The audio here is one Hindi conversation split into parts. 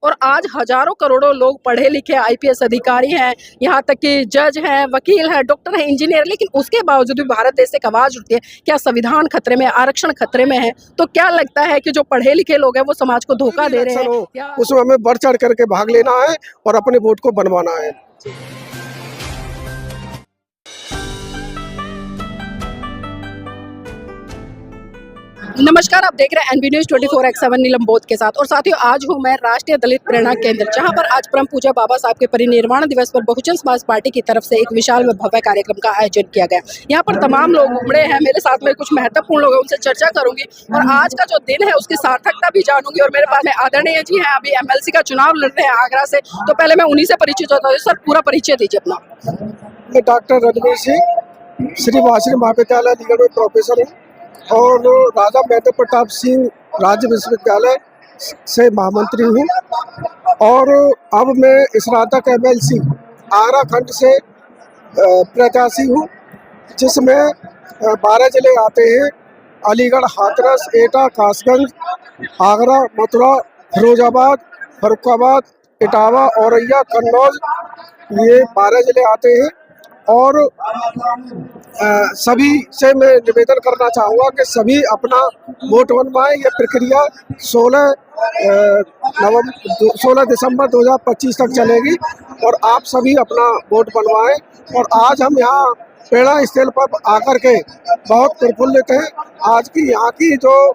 और आज हजारों करोड़ों लोग पढ़े लिखे आईपीएस अधिकारी हैं, यहाँ तक कि जज हैं, वकील हैं, डॉक्टर हैं, इंजीनियर, लेकिन उसके बावजूद भी भारत देश एक आवाज उठती है, क्या संविधान खतरे में, आरक्षण खतरे में है? तो क्या लगता है कि जो पढ़े लिखे लोग हैं वो समाज को धोखा दे रहे हैं? उसमें हमें बढ़ चढ़ करके भाग लेना है और अपने वोट को बनवाना है। नमस्कार, आप देख रहे हैं एनबी न्यूज 24/7 नीलम बोध के साथ। और साथियों, आज हूं मैं राष्ट्रीय दलित प्रेरणा केंद्र, जहां पर आज परम पूज्य बाबा साहब के परिनिर्वाण दिवस पर बहुजन समाज पार्टी की तरफ से एक विशाल व भव्य कार्यक्रम का आयोजन किया गया। यहां पर तमाम लोग उमड़े हैं, मेरे साथ में कुछ महत्वपूर्ण लोग हैं, उनसे चर्चा करूंगी और आज का जो दिन है उसकी सार्थकता भी जानूंगी। और मेरे पास में आदरणीय जी हैं, अभी एमएलसी का चुनाव लड़ रहे हैं आगरा से, तो पहले मैं उन्हीं से परिचित होता हूँ। सर, पूरा परिचय दीजिए अपना। मैं डॉक्टर रणवीर सिंह, श्री वासरी महाविद्यालय अलीगढ़ में प्रोफेसर हूँ और राजा महेंद्र प्रताप सिंह राज्य विश्वविद्यालय से महामंत्री हूँ। और अब मैं स्नातक एमएलसी आगरा खंड से प्रत्याशी हूँ, जिसमें 12 जिले आते हैं: अलीगढ़, हाथरस, एटा, कासगंज, आगरा, मथुरा, फिरोजाबाद, फर्रुखाबाद, इटावा, औरैया, कन्नौज, ये 12 जिले आते हैं। और सभी से मैं निवेदन करना चाहूँगा कि सभी अपना वोट बनवाएं। यह प्रक्रिया 16 दिसंबर 2025 तक चलेगी और आप सभी अपना वोट बनवाएं। और आज हम यहाँ प्रेरणा स्थल पर आकर के बहुत प्रफुल्लित हैं। आज की यहाँ की जो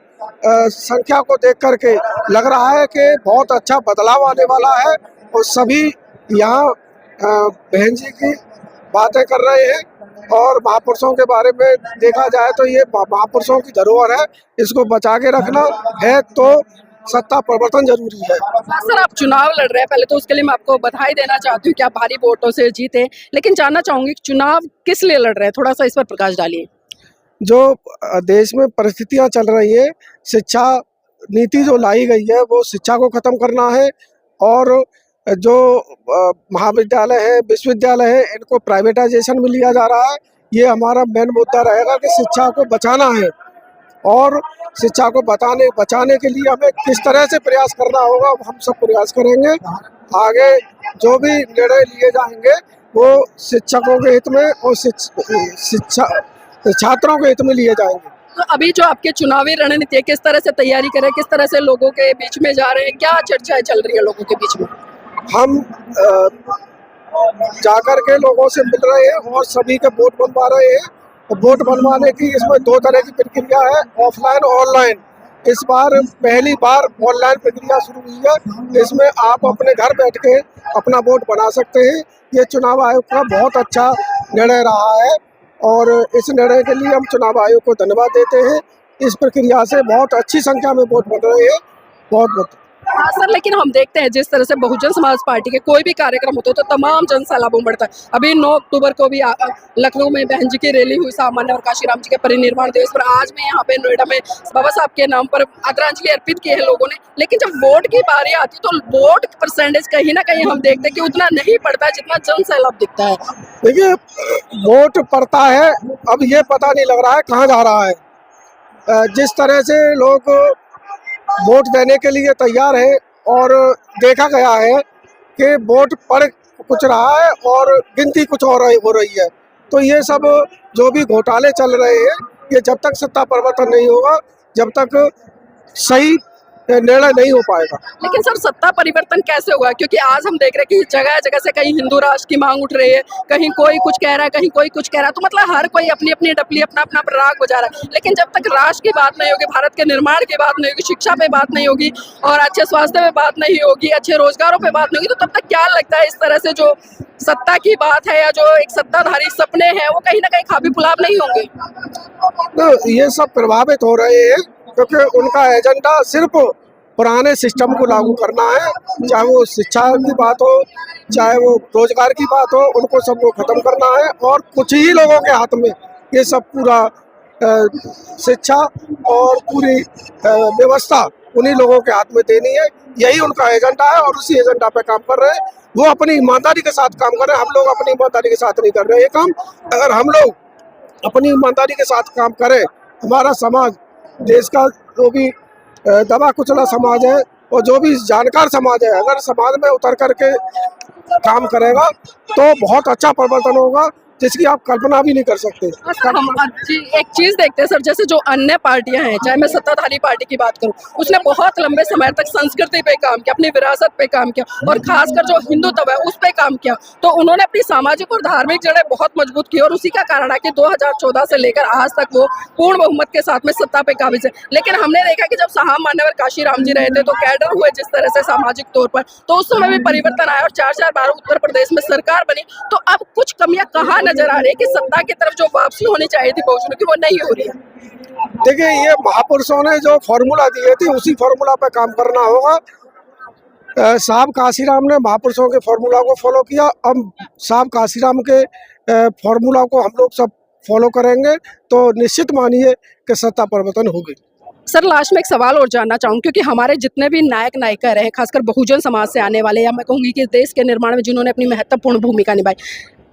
संख्या को देख करके लग रहा है कि बहुत अच्छा बदलाव आने वाला है और सभी यहाँ बहन जी की बातें कर रहे हैं। और महापुरुषों के बारे में देखा जाए तो ये महापुरुषों की धरोहर है, इसको बचा के रखना है तो सत्ता परिवर्तन जरूरी है। सर, आप चुनाव लड़ रहे हैं, पहले तो उसके लिए मैं आपको बधाई देना चाहती हूँ कि आप भारी वोटों से जीते, लेकिन जानना चाहूंगी चुनाव किस लिए लड़ रहे हैं, थोड़ा सा इस पर प्रकाश डालिए। जो देश में परिस्थितियां चल रही है, शिक्षा नीति जो लाई गई है वो शिक्षा को खत्म करना है और जो महाविद्यालय है, विश्वविद्यालय है, इनको प्राइवेटाइजेशन में लिया जा रहा है। ये हमारा मेन मुद्दा रहेगा कि शिक्षा को बचाना है और शिक्षा को बचाने के लिए हमें किस तरह से प्रयास करना होगा, हम सब प्रयास करेंगे। आगे जो भी निर्णय लिए जाएंगे वो शिक्षकों के हित में और छात्रों के हित में लिए जाएंगे। तो अभी जो आपके चुनावी रणनीति है, किस तरह से तैयारी करें, किस तरह से लोगों के बीच में जा रहे हैं, क्या चर्चाएं चल रही है लोगों के बीच में? हम जाकर के लोगों से मिल रहे हैं और सभी के वोट बनवा रहे हैं। वोट बनवाने की इसमें 2 तरह की प्रक्रिया है, ऑफलाइन और ऑनलाइन। इस बार पहली बार ऑनलाइन प्रक्रिया शुरू हुई है। इसमें आप अपने घर बैठ के अपना वोट बना सकते हैं। ये चुनाव आयोग का बहुत अच्छा निर्णय रहा है और इस निर्णय के लिए हम चुनाव आयोग को धन्यवाद देते हैं। इस प्रक्रिया से बहुत अच्छी संख्या में वोट बन रहे हैं। बहुत बहुत हाँ सर, लेकिन हम देखते हैं जिस तरह से बहुजन समाज पार्टी के कोई भी कार्यक्रम होता है तो तमाम जनसैलाब उमड़ता है। अभी 9 अक्टूबर को भी लखनऊ में बहन जी की रैली हुई सामान्य और काशीराम जी के परिनिर्वाण दिवस पर। आज में यहाँ पे नोएडा में बाबा साहब के नाम पर आदरांजलि अर्पित की है लोगों ने। लेकिन जब वोट की बारी आती है तो वोट परसेंटेज कहीं ना कहीं हम देखते हैं कि उतना नहीं पड़ता है जितना जनसैलाब दिखता है। देखिए, वोट पड़ता है, अब ये पता नहीं लग रहा है कहाँ जा रहा है। जिस तरह से लोग वोट देने के लिए तैयार है और देखा गया है कि वोट पड़ कुछ रहा है और गिनती कुछ और हो रही है। तो ये सब जो भी घोटाले चल रहे हैं, ये जब तक सत्ता परिवर्तन नहीं होगा, जब तक सही निर्णय नहीं हो पाएगा। लेकिन सर, सत्ता परिवर्तन कैसे होगा? क्योंकि आज हम देख रहे हैं कि जगह जगह से कहीं हिंदू राष्ट्र की मांग उठ रही है, कहीं कोई कुछ कह रहा है, कहीं कोई कुछ कह रहा है। तो मतलब हर कोई अपनी अपनी डपली अपना अपना राग बजा रहा है। लेकिन जब तक राष्ट्र की बात नहीं होगी, भारत के निर्माण की बात नहीं होगी, शिक्षा पे बात नहीं होगी और अच्छे स्वास्थ्य पे बात नहीं होगी, अच्छे रोजगारों पे बात नहीं होगी, तो तब तक क्या लगता है इस तरह से जो सत्ता की बात है या जो एक सत्ताधारी सपने हैं वो कहीं ना कहीं खाबी पुलाव नहीं होंगे? तो ये सब प्रभावित हो रहे हैं क्योंकि उनका एजेंडा सिर्फ पुराने सिस्टम को लागू करना है। चाहे वो शिक्षा की बात हो, चाहे वो रोजगार की बात हो, उनको सबको खत्म करना है और कुछ ही लोगों के हाथ में ये सब पूरा शिक्षा और पूरी व्यवस्था उन्हीं लोगों के हाथ में देनी है। यही उनका एजेंडा है और उसी एजेंडा पे काम कर रहे हैं। वो अपनी ईमानदारी के साथ काम कर रहे हैं, हम लोग अपनी ईमानदारी के साथ नहीं कर रहे हैं ये काम। अगर हम लोग अपनी ईमानदारी के साथ काम करें, हमारा समाज, देश का जो भी दबा कुचला समाज है, और जो भी जानकार समाज है, अगर समाज में उतर करके काम करेगा तो बहुत अच्छा परिवर्तन होगा, जिसकी आप कल्पना भी नहीं कर सकते। जी एक चीज देखते हैं सर, जैसे जो अन्य पार्टियां हैं, चाहे मैं सत्ताधारी पार्टी की बात करूं, उसने बहुत लंबे समय तक संस्कृति पे काम किया, अपनी विरासत पे काम किया और खासकर जो हिंदुत्व है उस पे काम किया। तो उन्होंने अपनी सामाजिक और धार्मिक जड़ें बहुत मजबूत की और उसी का कारण है कि 2014 से लेकर आज तक वो पूर्ण बहुमत के साथ में सत्ता पे काबिज है। लेकिन हमने देखा कि जब साहब मान्यवर काशीराम जी रहे थे तो कैडर हुए जिस तरह से सामाजिक तौर पर, तो उस समय भी परिवर्तन आया और 4-4 बार उत्तर प्रदेश में सरकार बनी। तो अब कुछ कमियां कहाँ नजर आ रही है कि सत्ता की तरफ जो वापसी होनी चाहिए थी बहुजनों की, वो नहीं हो रही है? देखिए, ये महापुरुषों ने जो फॉर्मूला दिए थे उसी फॉर्मूला पे काम करना होगा। साहब काशीराम ने महापुरुषों के फॉर्मूला को फॉलो किया, अब साहब काशीराम के फॉर्मूला को हम लोग सब फॉलो करेंगे तो निश्चित मानिए कि सत्ता परिवर्तन होगी। सर लास्ट में एक सवाल और जानना चाहूँ, क्योंकि हमारे जितने भी नायक नायिका रहे, खासकर बहुजन समाज से आने वाले, या मैं कहूँगी कि देश के निर्माण में जिन्होंने अपनी महत्वपूर्ण भूमिका निभाई,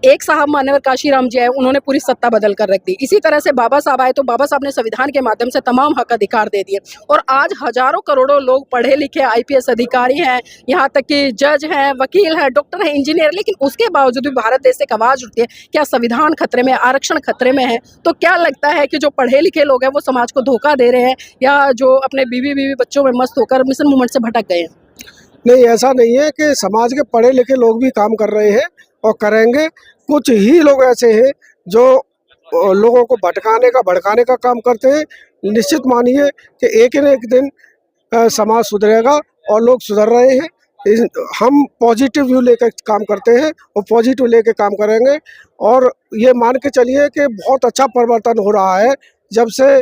एक साहब मान्यवर काशीराम जी आए, उन्होंने पूरी सत्ता बदल कर रख दी। इसी तरह से बाबा साहब आए तो बाबा साहब ने संविधान के माध्यम से तमाम हक अधिकार दे दिए और आज हजारों करोड़ों लोग पढ़े लिखे आईपीएस अधिकारी हैं, यहाँ तक कि जज हैं, वकील हैं, डॉक्टर हैं, इंजीनियर, लेकिन उसके बावजूद भी भारत देश से एक आवाज उठती है, क्या संविधान खतरे में, आरक्षण खतरे में है? तो क्या लगता है कि जो पढ़े लिखे लोग हैं वो समाज को धोखा दे रहे हैं या जो अपने बीवी बच्चों में मस्त होकर मिशन मूवमेंट से भटक गए हैं? नहीं, ऐसा नहीं है कि समाज के पढ़े लिखे लोग भी काम कर रहे हैं और करेंगे। कुछ ही लोग ऐसे हैं जो लोगों को भड़काने का काम करते हैं। निश्चित मानिए कि एक न एक दिन समाज सुधरेगा और लोग सुधर रहे हैं। हम पॉजिटिव व्यू लेकर काम करते हैं और पॉजिटिव लेकर काम करेंगे और ये मान के चलिए कि बहुत अच्छा परिवर्तन हो रहा है। जब से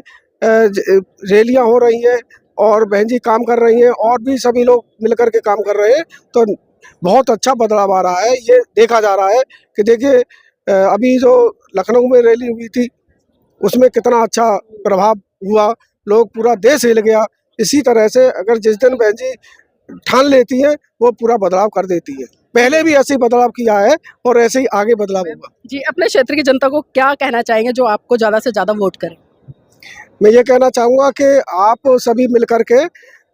रैलियां हो रही हैं और बहन जी काम कर रही हैं और भी सभी लोग मिलकर के काम कर रहे हैं, तो बहुत अच्छा बदलाव आ रहा है। ये देखा जा रहा है कि देखिए, अभी जो लखनऊ में रैली हुई थी उसमें कितना अच्छा प्रभाव हुआ, लोग पूरा देश हिल गया। इसी तरह से अगर जिस दिन बहन जी ठान लेती हैं वो पूरा बदलाव कर देती है। पहले भी ऐसे ही बदलाव किया है और ऐसे ही आगे बदलाव होगा। जी अपने क्षेत्र की जनता को क्या कहना चाहेंगे जो आपको ज़्यादा से ज़्यादा वोट करें? मैं ये कहना चाहूँगा कि आप सभी मिलकर के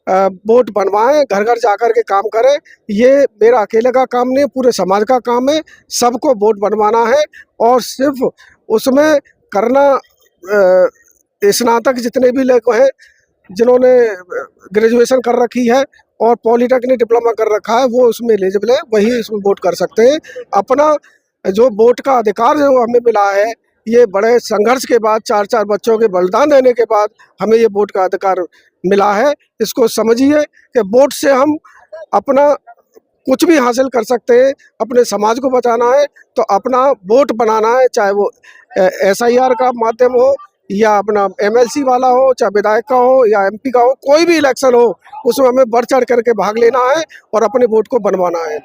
वोट बनवाएं, घर घर जाकर के काम करें। ये मेरा अकेले का काम नहीं, पूरे समाज का काम है। सबको वोट बनवाना है और सिर्फ उसमें करना स्नातक जितने भी लोग हैं, जिन्होंने ग्रेजुएशन कर रखी है और पॉलिटेक्निक डिप्लोमा कर रखा है, वो उसमें एलिजिबल है, वही इसमें वोट कर सकते हैं। अपना जो वोट का अधिकार जो हमें मिला है, ये बड़े संघर्ष के बाद 4-4 बच्चों के बलिदान देने के बाद हमें ये वोट का अधिकार मिला है। इसको समझिए कि वोट से हम अपना कुछ भी हासिल कर सकते हैं। अपने समाज को बचाना है तो अपना वोट बनाना है, चाहे वो SIR का माध्यम हो या अपना MLC वाला हो, चाहे विधायक का हो या MP का हो, कोई भी इलेक्शन हो उसमें हमें बढ़ चढ़ करके भाग लेना है और अपने वोट को बनवाना है।